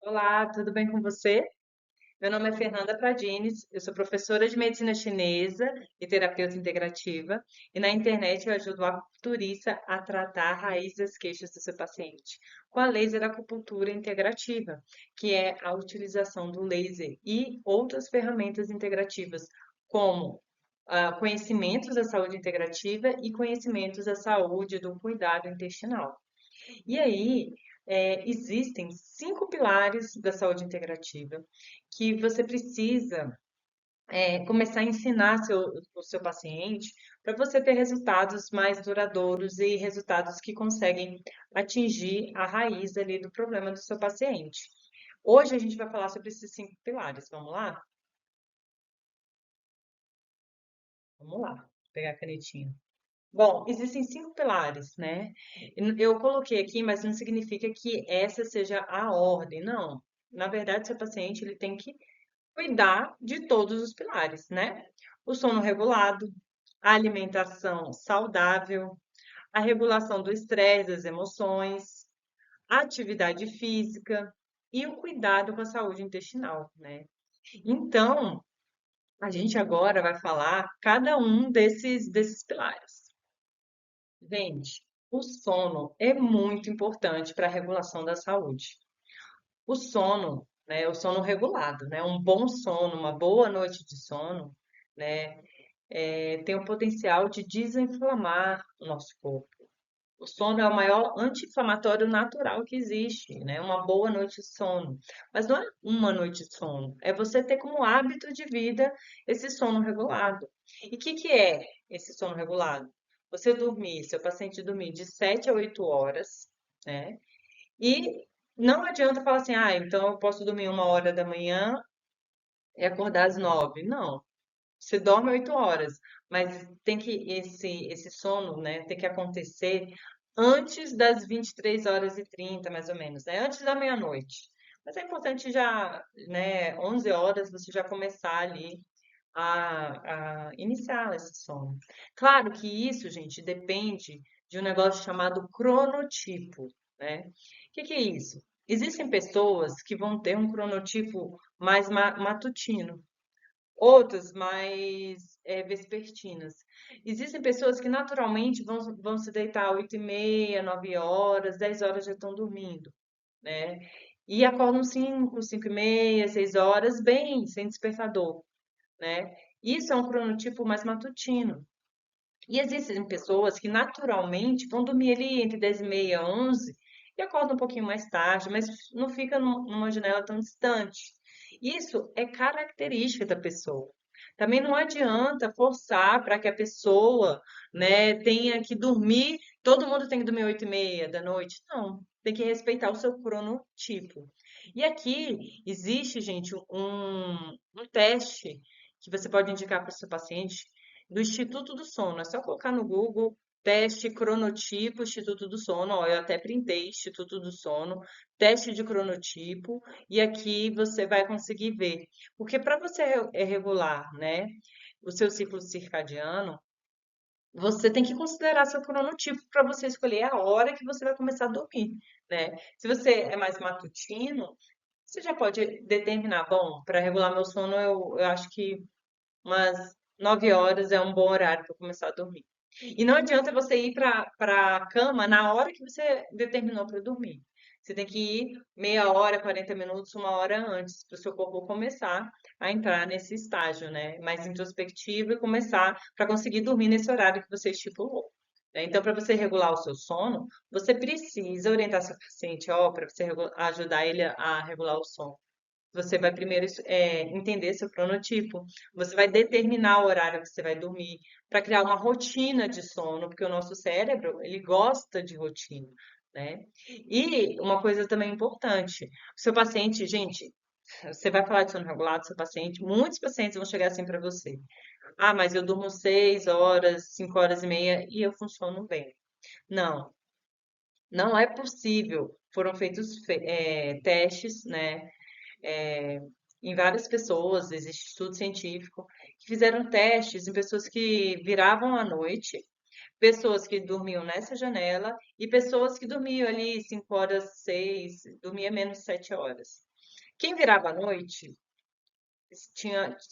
Olá, tudo bem com você? Meu nome é Fernanda Pradines, eu sou professora de medicina chinesa e terapeuta integrativa, e na internet eu ajudo o acupunturista a tratar a raiz das queixas do seu paciente com a laser acupuntura integrativa, que é a utilização do laser e outras ferramentas integrativas, como conhecimentos da saúde integrativa e conhecimentos da saúde do cuidado intestinal. E aí, existem 5 pilares da saúde integrativa que você precisa começar a ensinar o seu paciente para você ter resultados mais duradouros e resultados que conseguem atingir a raiz ali do problema do seu paciente. Hoje a gente vai falar sobre esses 5 pilares. Vamos lá? Vamos lá. Vou pegar a canetinha. Bom, existem 5 pilares, né? Eu coloquei aqui, mas não significa que essa seja a ordem, não. Na verdade, seu paciente ele tem que cuidar de todos os pilares, né? O sono regulado, a alimentação saudável, a regulação do estresse, das emoções, a atividade física e o cuidado com a saúde intestinal, né? Então, a gente agora vai falar cada um desses pilares. Gente, o sono é muito importante para a regulação da saúde. O sono, né, o sono regulado, né, um bom sono, uma boa noite de sono, né, tem o potencial de desinflamar o nosso corpo. O sono é o maior anti-inflamatório natural que existe, né? Uma boa noite de sono. Mas não é uma noite de sono, é você ter como hábito de vida esse sono regulado. E o que é esse sono regulado? Você dormir, seu paciente dormir de 7 a 8 horas, né? E não adianta falar assim, ah, então eu posso dormir 1 hora da manhã e acordar às 9. Não. Você dorme 8 horas, mas tem que esse sono, né, tem que acontecer antes das 23h30, mais ou menos, né? Antes da meia-noite. Mas é importante já, né, 11 horas você já começar ali a iniciar esse sono. Claro que isso, gente, depende de um negócio chamado cronotipo, né? O que é isso? Existem pessoas que vão ter um cronotipo mais matutino, outras mais vespertinas. Existem pessoas que naturalmente vão se deitar 8h30, 9 horas, 10 horas já estão dormindo, né? E acordam 5, 5h30, 6 horas, bem, sem despertador, né? Isso é um cronotipo mais matutino. E existem pessoas que naturalmente vão dormir ali entre 10h30 e 11 e acordam um pouquinho mais tarde, mas não fica numa janela tão distante. Isso é característica da pessoa. Também não adianta forçar para que a pessoa, né, tenha que dormir, todo mundo tem que dormir 8h30 da noite. Não, tem que respeitar o seu cronotipo. E aqui existe, gente, um teste que você pode indicar para o seu paciente do Instituto do Sono. É só colocar no Google teste cronotipo Instituto do Sono. Ó, eu até printei Instituto do Sono, teste de cronotipo, e aqui você vai conseguir ver. Porque para você regular, né, o seu ciclo circadiano, você tem que considerar seu cronotipo para você escolher a hora que você vai começar a dormir, né? Se você é mais matutino, você já pode determinar, bom, para regular meu sono, eu acho que umas 9 horas é um bom horário para começar a dormir. E não adianta você ir para a cama na hora que você determinou para dormir. Você tem que ir meia hora, 40 minutos, 1 hora antes, para o seu corpo começar a entrar nesse estágio, né? Mais introspectivo e começar para conseguir dormir nesse horário que você estipulou, né? Então, para você regular o seu sono, você precisa orientar seu paciente, ó, para você ajudar ele a regular o sono. Você vai primeiro entender seu cronotipo, você vai determinar o horário que você vai dormir, para criar uma rotina de sono, porque o nosso cérebro, ele gosta de rotina, né? E uma coisa também importante, o seu paciente, gente, você vai falar de sono regulado, seu paciente, muitos pacientes vão chegar assim para você. Ah, mas eu durmo 6 horas, 5 horas e meia e eu funciono bem. Não, não é possível. Foram feitos testes, né? é, em várias pessoas, existe estudo científico, que fizeram testes em pessoas que viravam à noite, pessoas que dormiam nessa janela e pessoas que dormiam ali 5 horas, 6, dormia menos de 7 horas. Quem virava à noite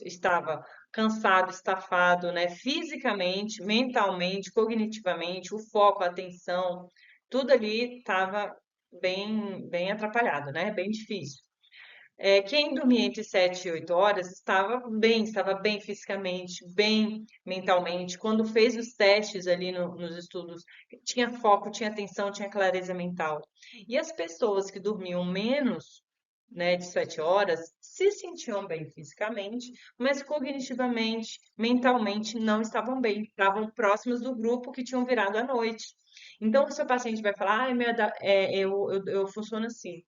estava cansado, estafado, né? Fisicamente, mentalmente, cognitivamente, o foco, a atenção, tudo ali estava bem atrapalhado, né? Bem difícil. Quem dormia entre 7 e 8 horas estava bem fisicamente, bem mentalmente. Quando fez os testes ali nos estudos, tinha foco, tinha atenção, tinha clareza mental. E as pessoas que dormiam menos, né, de 7 horas, se sentiam bem fisicamente, mas cognitivamente, mentalmente não estavam bem, estavam próximas do grupo que tinham virado à noite. Então, o seu paciente vai falar, eu funciono assim.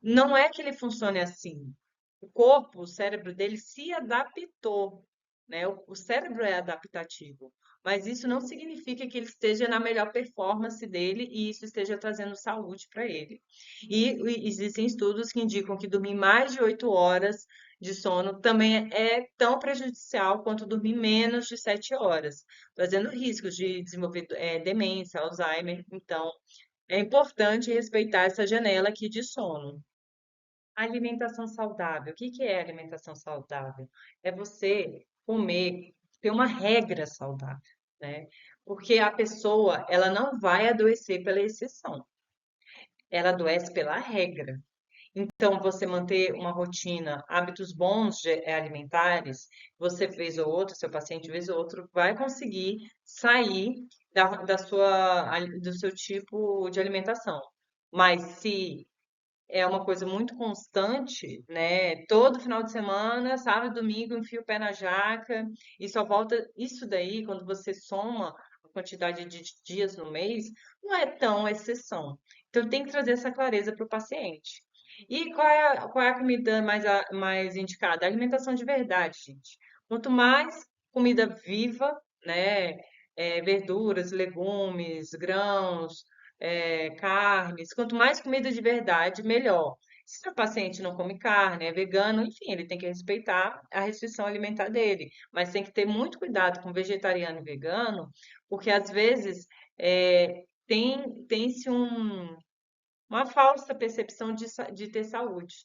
Não é que ele funcione assim. O corpo, o cérebro dele se adaptou, né? O cérebro é adaptativo, mas isso não significa que ele esteja na melhor performance dele e isso esteja trazendo saúde para ele. E existem estudos que indicam que dormir mais de 8 horas de sono também é tão prejudicial quanto dormir menos de 7 horas, trazendo riscos de desenvolver demência, Alzheimer. Então, é importante respeitar essa janela aqui de sono. Alimentação saudável. O que que é alimentação saudável? É você comer, ter uma regra saudável, né? Porque a pessoa, ela não vai adoecer pela exceção, ela adoece pela regra. Então, você manter uma rotina, hábitos bons alimentares, você vez ou outra, seu paciente vez ou outro, vai conseguir sair do seu tipo de alimentação. Mas se é uma coisa muito constante, né? Todo final de semana, sábado, domingo, enfia o pé na jaca e só volta. Isso daí, quando você soma a quantidade de dias no mês, não é tão exceção. Então, tem que trazer essa clareza para o paciente. E qual é a comida mais indicada? A alimentação de verdade, gente. Quanto mais comida viva, né? Verduras, legumes, grãos, carnes. Quanto mais comida de verdade, melhor. Se o paciente não come carne, é vegano, enfim, ele tem que respeitar a restrição alimentar dele. Mas tem que ter muito cuidado com vegetariano e vegano, porque às vezes tem-se uma falsa percepção de ter saúde.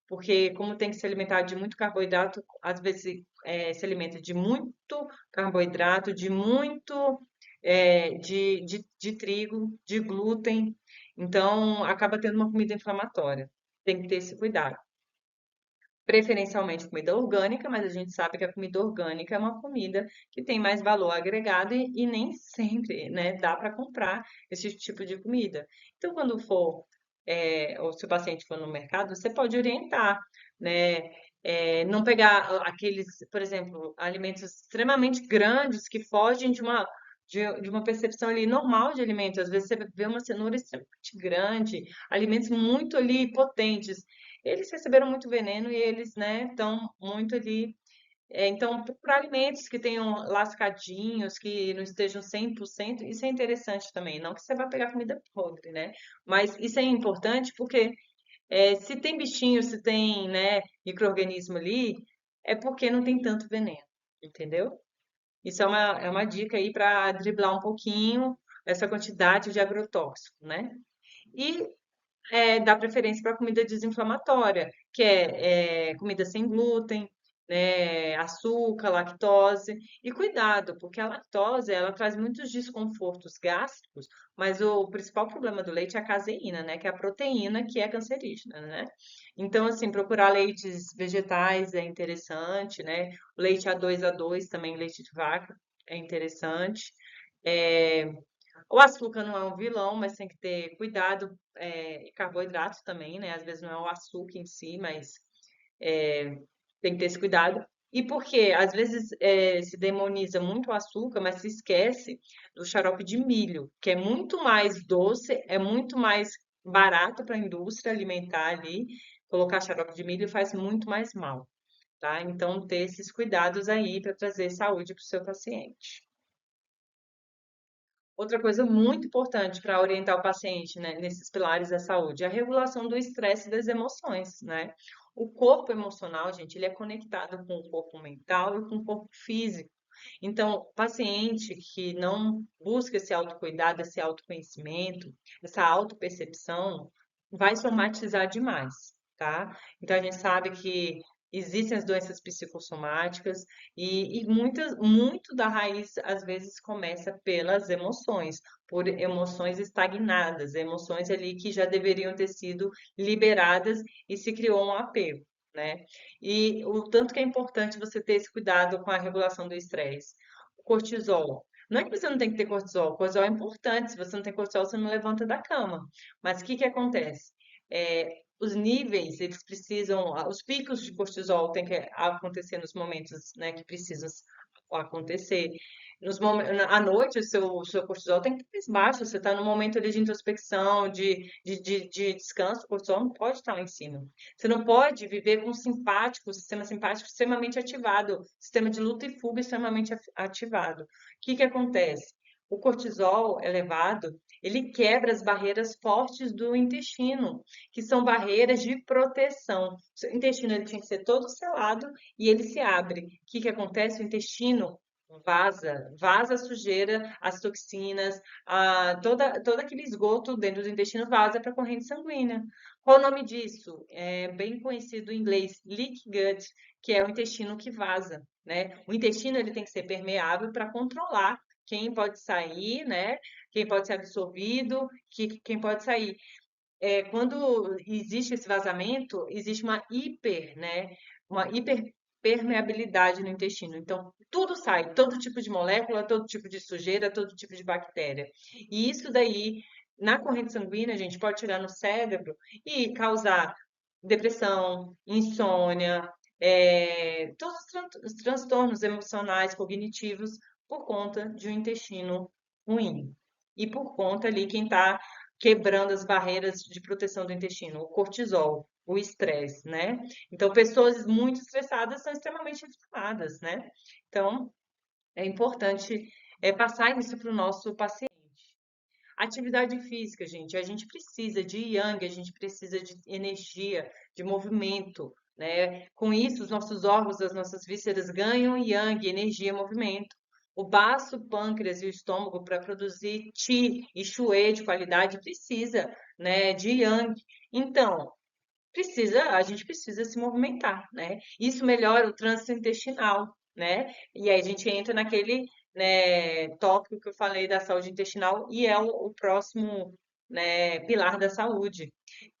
Porque como tem que se alimentar de muito carboidrato, às vezes se alimenta de muito carboidrato, de trigo, de glúten. Então, acaba tendo uma comida inflamatória. Tem que ter esse cuidado. Preferencialmente comida orgânica, mas a gente sabe que a comida orgânica é uma comida que tem mais valor agregado e nem sempre, né, dá para comprar esse tipo de comida. Então, quando for, ou se o paciente for no mercado, você pode orientar, né, não pegar aqueles, por exemplo, alimentos extremamente grandes que fogem de uma percepção ali normal de alimento. Às vezes você vê uma cenoura extremamente grande, alimentos muito ali potentes. Eles receberam muito veneno e eles, né, estão muito ali. Então, para alimentos que tenham lascadinhos, que não estejam 100%, isso é interessante também. Não que você vai pegar comida podre, né? Mas isso é importante porque se tem bichinho, se tem, né, micro-organismo ali, é porque não tem tanto veneno, entendeu? Isso é uma dica aí para driblar um pouquinho essa quantidade de agrotóxico, né? E dá preferência para comida desinflamatória, que é comida sem glúten, né, açúcar, lactose. E cuidado, porque a lactose ela traz muitos desconfortos gástricos, mas o principal problema do leite é a caseína, né, que é a proteína que é cancerígena, né? Então, assim, procurar leites vegetais é interessante, né? O leite A2 também, leite de vaca, é interessante. É, o açúcar não é um vilão, mas tem que ter cuidado. Carboidrato também, né? Às vezes não é o açúcar em si, mas é, tem que ter esse cuidado. E por quê? Às vezes se demoniza muito o açúcar, mas se esquece do xarope de milho, que é muito mais doce, é muito mais barato para a indústria alimentar ali. Colocar xarope de milho faz muito mais mal, tá? Então, ter esses cuidados aí para trazer saúde para o seu paciente. Outra coisa muito importante para orientar o paciente, né, nesses pilares da saúde é a regulação do estresse e das emoções, né? O corpo emocional, gente, ele é conectado com o corpo mental e com o corpo físico. Então, paciente que não busca esse autocuidado, esse autoconhecimento, essa autopercepção, vai somatizar demais. tá? Então a gente sabe que existem as doenças psicossomáticas e muito da raiz às vezes começa pelas emoções, por emoções estagnadas, emoções ali que já deveriam ter sido liberadas e se criou um apego, né? E o tanto que é importante você ter esse cuidado com a regulação do estresse. O cortisol. Não é que você não tem que ter cortisol, cortisol é importante. Se você não tem cortisol, você não levanta da cama. Mas o que que acontece? Os níveis, eles precisam, os picos de cortisol têm que acontecer nos momentos, né, que precisam acontecer. À noite, o seu cortisol tem que estar mais baixo. Você está no momento ali de introspecção, de descanso, o cortisol não pode estar lá em cima. Você não pode viver com o sistema simpático extremamente ativado, o sistema de luta e fuga extremamente ativado. O que que acontece? O cortisol elevado, ele quebra as barreiras fortes do intestino, que são barreiras de proteção. O intestino ele tinha que ser todo selado e ele se abre. O que que acontece? O intestino vaza a sujeira, as toxinas, todo aquele esgoto dentro do intestino vaza para a corrente sanguínea. Qual o nome disso? É bem conhecido em inglês, leak gut, que é o intestino que vaza, né? O intestino ele tem que ser permeável para controlar quem pode sair, né? Quem pode ser absorvido, quem pode sair. Quando existe esse vazamento, existe uma hiperpermeabilidade no intestino. Então, tudo sai, todo tipo de molécula, todo tipo de sujeira, todo tipo de bactéria. E isso daí, na corrente sanguínea, a gente pode tirar no cérebro e causar depressão, insônia, todos os transtornos emocionais, cognitivos, por conta de um intestino ruim. E por conta ali, quem está quebrando as barreiras de proteção do intestino, o cortisol, o estresse, né? Então, pessoas muito estressadas são extremamente inflamadas, né? Então, é importante passar isso para o nosso paciente. Atividade física, gente, a gente precisa de yang, a gente precisa de energia, de movimento, né? Com isso, os nossos órgãos, as nossas vísceras ganham yang, energia, movimento. O baço, o pâncreas e o estômago para produzir qi e shui de qualidade precisa, né, de yang. Então, a gente precisa se movimentar, né? Isso melhora o trânsito intestinal, né? E aí a gente entra naquele, né, tópico que eu falei da saúde intestinal e é o próximo, né, pilar da saúde.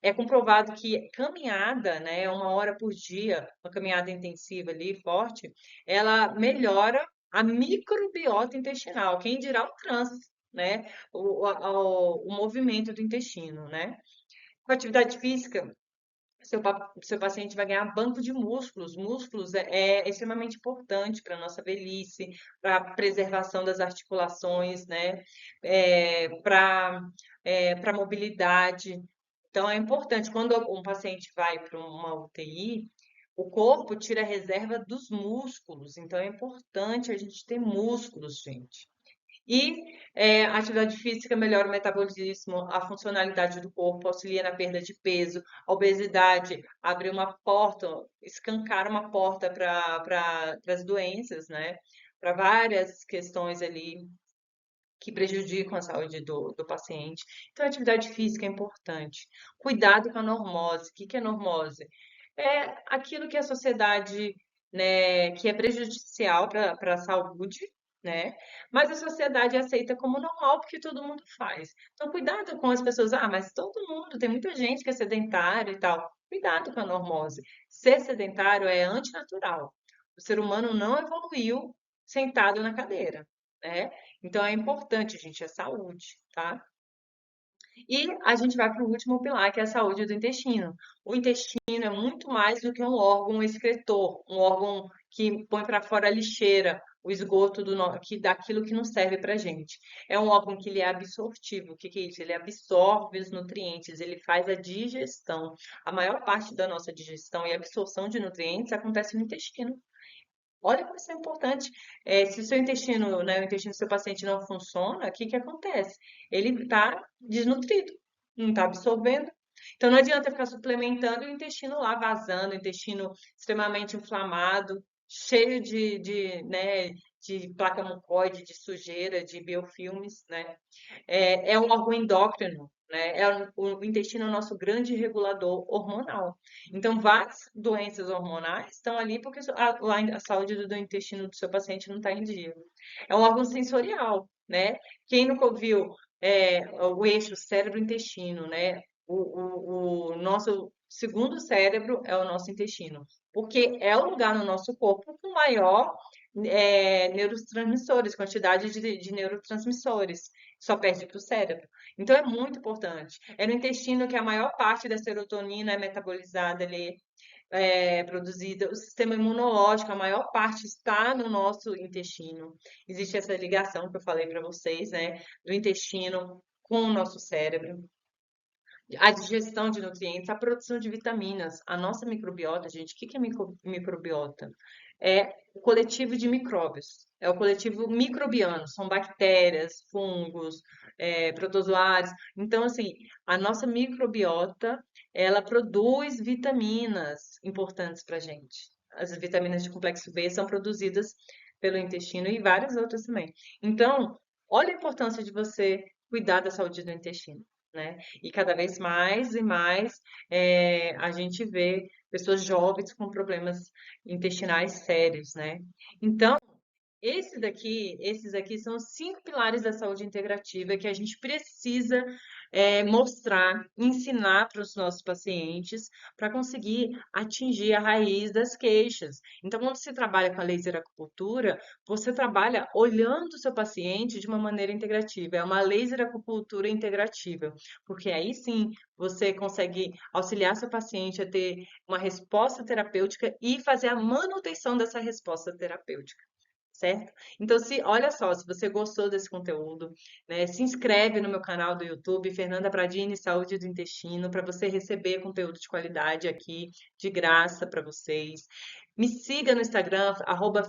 É comprovado que caminhada, né, 1 hora por dia, uma caminhada intensiva ali, forte, ela melhora a microbiota intestinal, quem dirá o trânsito, né? O movimento do intestino, né? Com atividade física, seu paciente vai ganhar banco de músculos. Músculos é extremamente importante para a nossa velhice, para a preservação das articulações, né? Para mobilidade. Então, é importante. Quando um paciente vai para uma UTI, o corpo tira a reserva dos músculos. Então, é importante a gente ter músculos, gente. E a atividade física melhora o metabolismo, a funcionalidade do corpo, auxilia na perda de peso. A obesidade abre uma porta, escancara uma porta para as doenças, né? Para várias questões ali que prejudicam a saúde do paciente. Então, a atividade física é importante. Cuidado com a normose. O que que é normose? É aquilo que a sociedade, né, que é prejudicial para a saúde, né? Mas a sociedade aceita como normal porque todo mundo faz. Então, cuidado com as pessoas. Ah, mas todo mundo, tem muita gente que é sedentário e tal. Cuidado com a normose. Ser sedentário é antinatural. O ser humano não evoluiu sentado na cadeira, né? Então é importante, gente, a saúde, tá? E a gente vai para o último pilar, que é a saúde do intestino. O intestino é muito mais do que um órgão excretor, um órgão que põe para fora a lixeira, o esgoto daquilo que não serve para a gente. É um órgão que ele é absortivo. O que que é isso? Ele absorve os nutrientes, ele faz a digestão. A maior parte da nossa digestão e absorção de nutrientes acontece no intestino. Olha como isso é importante. Se o seu intestino, né, o intestino do seu paciente não funciona, o que que acontece? Ele está desnutrido, não está absorvendo. Então não adianta ficar suplementando e o intestino lá vazando, o intestino extremamente inflamado, cheio né, de placa mucoide, de sujeira, de biofilmes, né? É um órgão endócrino, né? O intestino é o nosso grande regulador hormonal. Então, várias doenças hormonais estão ali porque a saúde do intestino do seu paciente não está em dia. É um órgão sensorial, né? Quem nunca ouviu o eixo cérebro-intestino, né? O nosso segundo cérebro é o nosso intestino, porque é o lugar no nosso corpo com maior neurotransmissores, quantidade de neurotransmissores, só perde para o cérebro. Então é muito importante. É no intestino que a maior parte da serotonina é metabolizada ali, produzida. O sistema imunológico, a maior parte está no nosso intestino. Existe essa ligação que eu falei para vocês, né, do intestino com o nosso cérebro. A digestão de nutrientes, a produção de vitaminas. A nossa microbiota, gente, o que que é microbiota? É o coletivo de micróbios. É o coletivo microbiano. São bactérias, fungos, protozoários. Então, assim, a nossa microbiota, ela produz vitaminas importantes para a gente. As vitaminas de complexo B são produzidas pelo intestino e várias outras também. Então, olha a importância de você cuidar da saúde do intestino, né? E cada vez mais e mais a gente vê pessoas jovens com problemas intestinais sérios, né? Então, esses aqui são os 5 pilares da saúde integrativa que a gente precisa mostrar, ensinar para os nossos pacientes para conseguir atingir a raiz das queixas. Então, quando se trabalha com a laser acupuntura, você trabalha olhando o seu paciente de uma maneira integrativa. É uma laser acupuntura integrativa, porque aí sim você consegue auxiliar seu paciente a ter uma resposta terapêutica e fazer a manutenção dessa resposta terapêutica. Certo? Então, olha só, se você gostou desse conteúdo, né, se inscreve no meu canal do YouTube, Fernanda Pradini, Saúde do Intestino, para você receber conteúdo de qualidade aqui, de graça para vocês. Me siga no Instagram,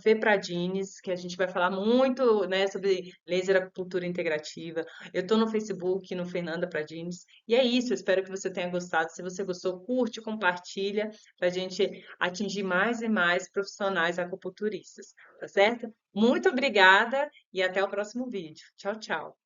@fepradines, que a gente vai falar muito, né, sobre laser acupuntura integrativa. Eu estou no Facebook, no Fernanda Pradines. E é isso, eu espero que você tenha gostado. Se você gostou, curte, compartilha, para a gente atingir mais e mais profissionais acupunturistas, tá certo? Muito obrigada e até o próximo vídeo. Tchau, tchau.